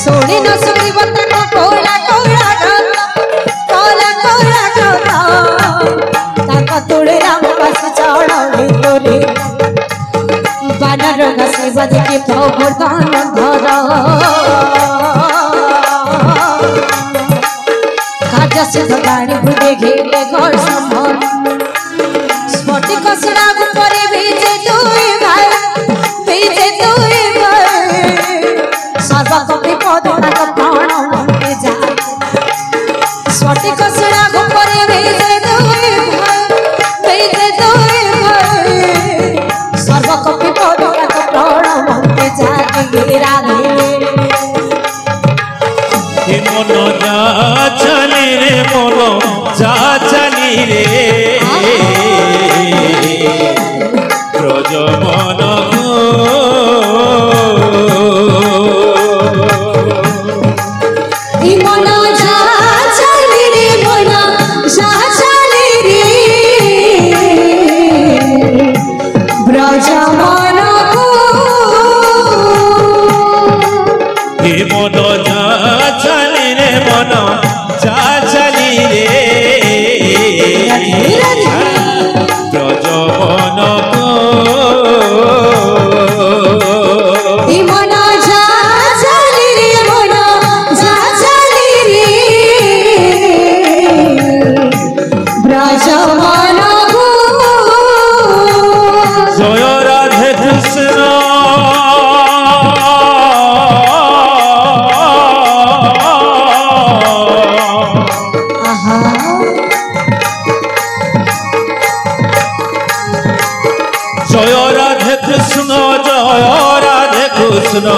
सोनी न सुनी बता Cola Cola Cola Cola Cola ताका तोड़े राम पास चढ़ावे तोरे बानर घासे बजे के प्रवर्धन धर काजा से गाड़ी बुझे घेरे घर संभर स्फटिक सड़ाग परे भेजे तुई भाई सर्वकपि पदना प्राण मंगे जा स्फटिक सड़ाग परे भेजे तुई भाई सर्वकपि पदना प्राण मंगे जा राधे मन जा चली रे मन जा चली रे ब्रज मन मन जा चली रे मन जा चली रे ब्रज मन मन जा चली रे मन जा चली रे ब्रज मन मन जा चली रे मन जा चली रे ब्रज मन जय राधे कृष्ण जय राधे कृष्ण जय राधे कृष्ण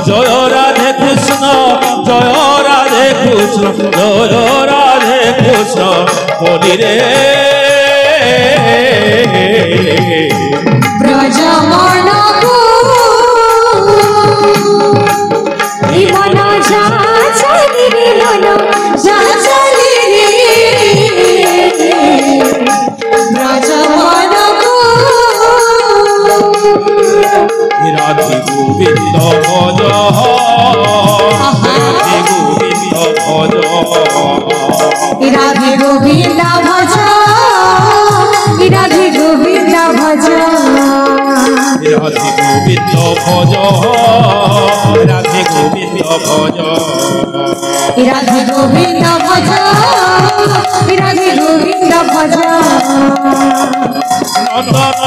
जय राधे कृष्ण जय राधे कृष्ण जय राधे कृष्ण हरि रे ब्रज मन मन जा चली रे मन जा चली रे ब्रज मन राधे गोविंद भज राधे गोविंद भज राधे गोविंद भज राधे गोविंद भज राधे गोविंद भज राधे गोविंद भज राधे गोविंद भज राधे गोविंद भज नंदन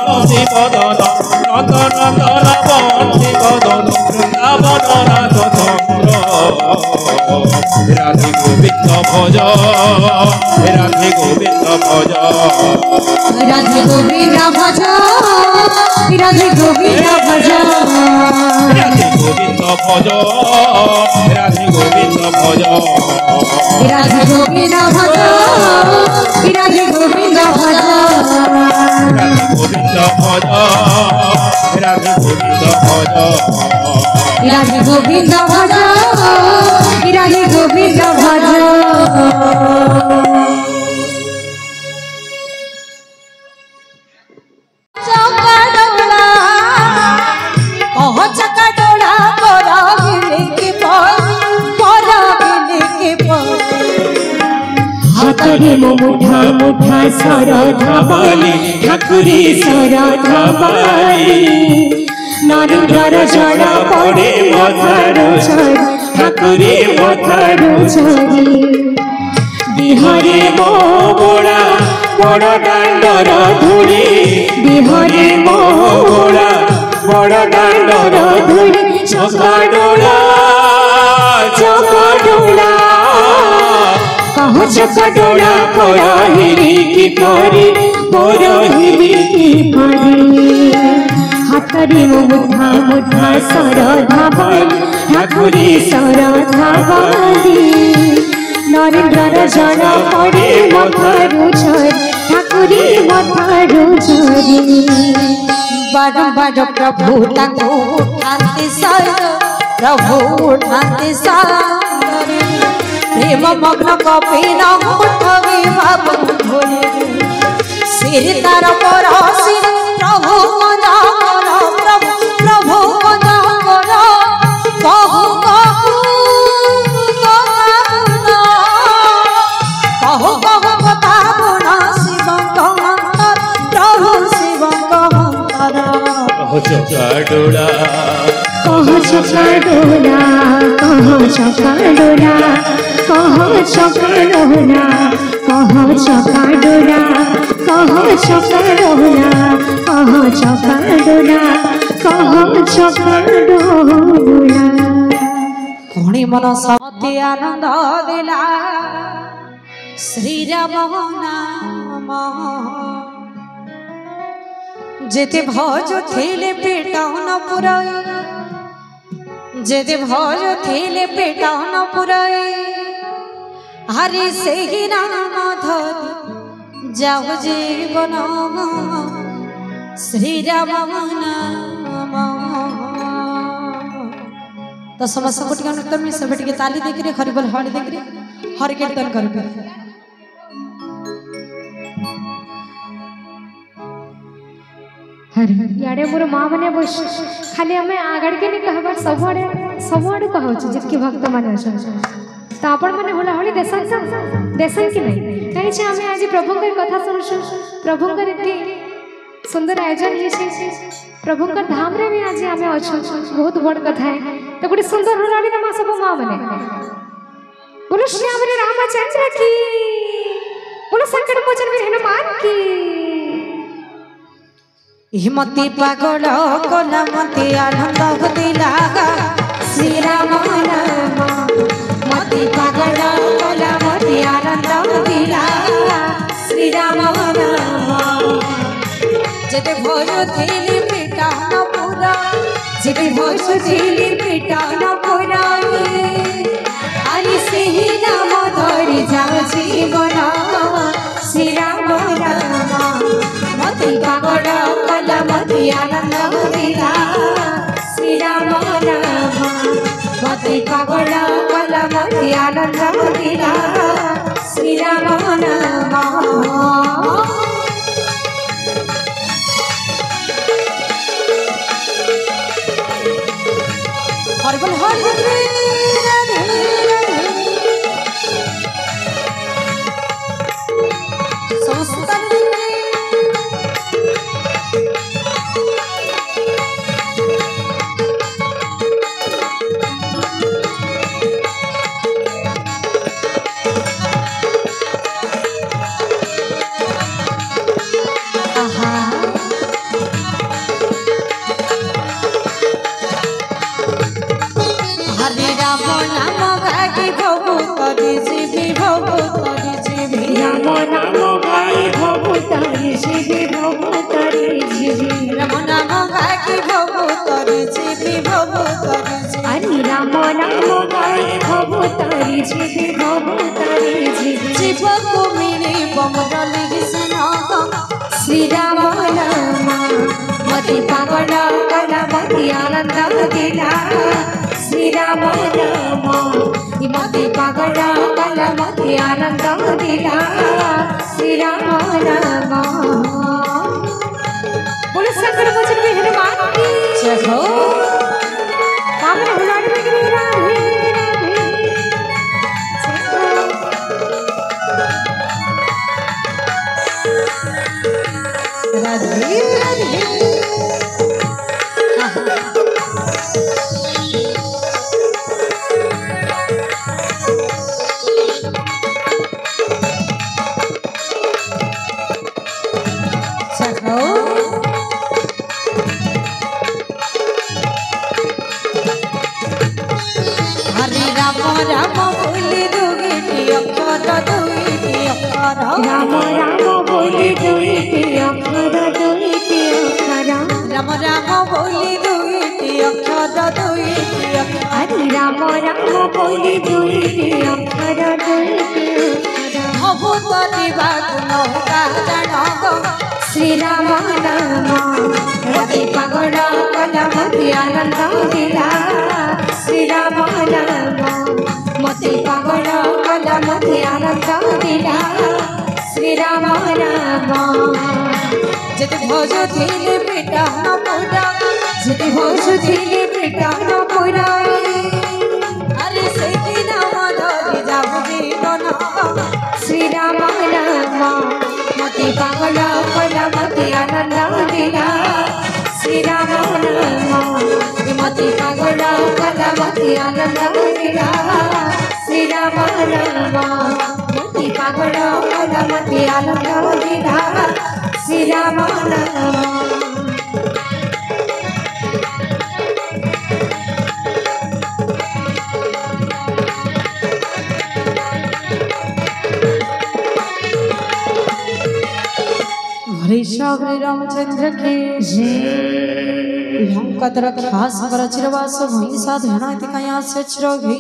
बंशी बदन नंदन बंशी बदन वृंदावन नाथ चंद्र राधे गोविंद भज राधे गोविंद भज राधे गोविंद भज राधे गोविंद भज राधे गोविंद भज राधे गोविंद भज राधे गोविंद भज राधे गोविंद भज राधे गोविंद भज राधे गोविंद भज राधे गोविंद भज राधे गोविंद भज हाथरे मुठा मुठा सरधा बाली ठाकुरी सरधा बाली नरेंद्र जड़ा पड़े मथारू छड़ी ठाकुरी मथारू छड़ी बिहरे मो गोड़ा बड़ दांडर धूली बिहरे मो गोड़ा बड़ दांडर धूली चकाडोला चकाडोला कहो चकाडोला कोड़ा हिरी की परी बोरो हिरी की परी हाथरे मुठा मुठा सरधा बाली ठाकुरी सरधा बाली नरेंद्र जड़ा पड़े मथारू छड़ी ठाकुरी मथारू छड़ी बारंबार प्रभु ताको उठाते सर प्रभु उठाते सर प्रेम मग्न कपिल उठवे बाबू भोले सिर तार पर सिर प्रभु मजा कर प्रभु प्रभु मजा कर कहू डोला कह चका डोला कह चका डोला कह चका डोला कह चका डोला कह चका डोला कह चका डोला कह चका डोला पुणी मन सती आनंद दिला श्री राम नाम जेते भज थिले पेटाउन पुराई जेते भज थिले पेटाउन पुराई हरि से ही नाम धरि जाओ जीवन श्री राम नाम। तो समस्त को टिके में सब टिके ताली देकरे हरिबोल हरि देकरे हरि कीर्तन करबे। याडे मोर माँ मैंने बस खाली आम आगड़ के नहीं कहबार सबुआड़े कहूँ जितकी भक्त मैंने तो आपण मैंने होला हली देसन कि नहीं कहीं आम आज प्रभु कथा शुणु प्रभु सुंदर आयोजन ये प्रभु धाम रे भी आज आम अच्छे बहुत बड़ कथा है तो गोटे सुंदर हलाड़ी ना सब माँ मैंने बोलो श्याम रे रामचंद्र की बोलो संकट मोचन वीर हनुमान की। हिमती पागल कला मती आनंद दिला श्री राम नाम मती पागल कला मती आनंद दिला श्री राम नाम जेते भज थिली पेटाउन पुरा जेते भज थिली पेटाउन पुरा हरि से ही नाम धरि जाओ जीवन श्री राम नाम मती पागल कला मती आनंद दिला श्री राम नाम मती पागल कला मती आनंद दिला श्री राम नाम। हरिबोल हरि समस्त श्री राम नाम मती पागल कला मती आनंद दिला श्री राम नाम मती पागल कला मती आनंद दिला श्री राम नाम। बोलो शंकर मोचन वीर हनुमान की जय हो। कामन हुलाड़ी में गिरी राधे राधे राधे हरे राम राम बोले दुईटी अक्षर दुईटी अक्षर राम राम बोले दुईटी अक्षर दुईटी अक्षर राम राम बोले दुईटी अक्षर दुईटी अक्षर हरे राम राम बोले दुईटी अक्षर दुईटी अक्षर भूत दिवाक नौका जानो श्री राम नाम मती पागल कला मती आनंद दिला श्री राम नाम मती पागल कला मती आनंद दिला श्री राम नाम। जेते भज थिले पेटाउन पुरा जेते भज थिले पेटाउन पुरा हरि से ही नाम धरि जाओ जीवन श्री राम नाम मती पागल कला मती आनंद दिला श्री राम नाम मोती पागल कलावती आनंद लीला श्री राम राम मोती पागल कलावती आनंद लीला श्री राम राम श्री रामचंद्र की जय। खास पर चिरवास महिषाधनाधिकाया से चिरोगी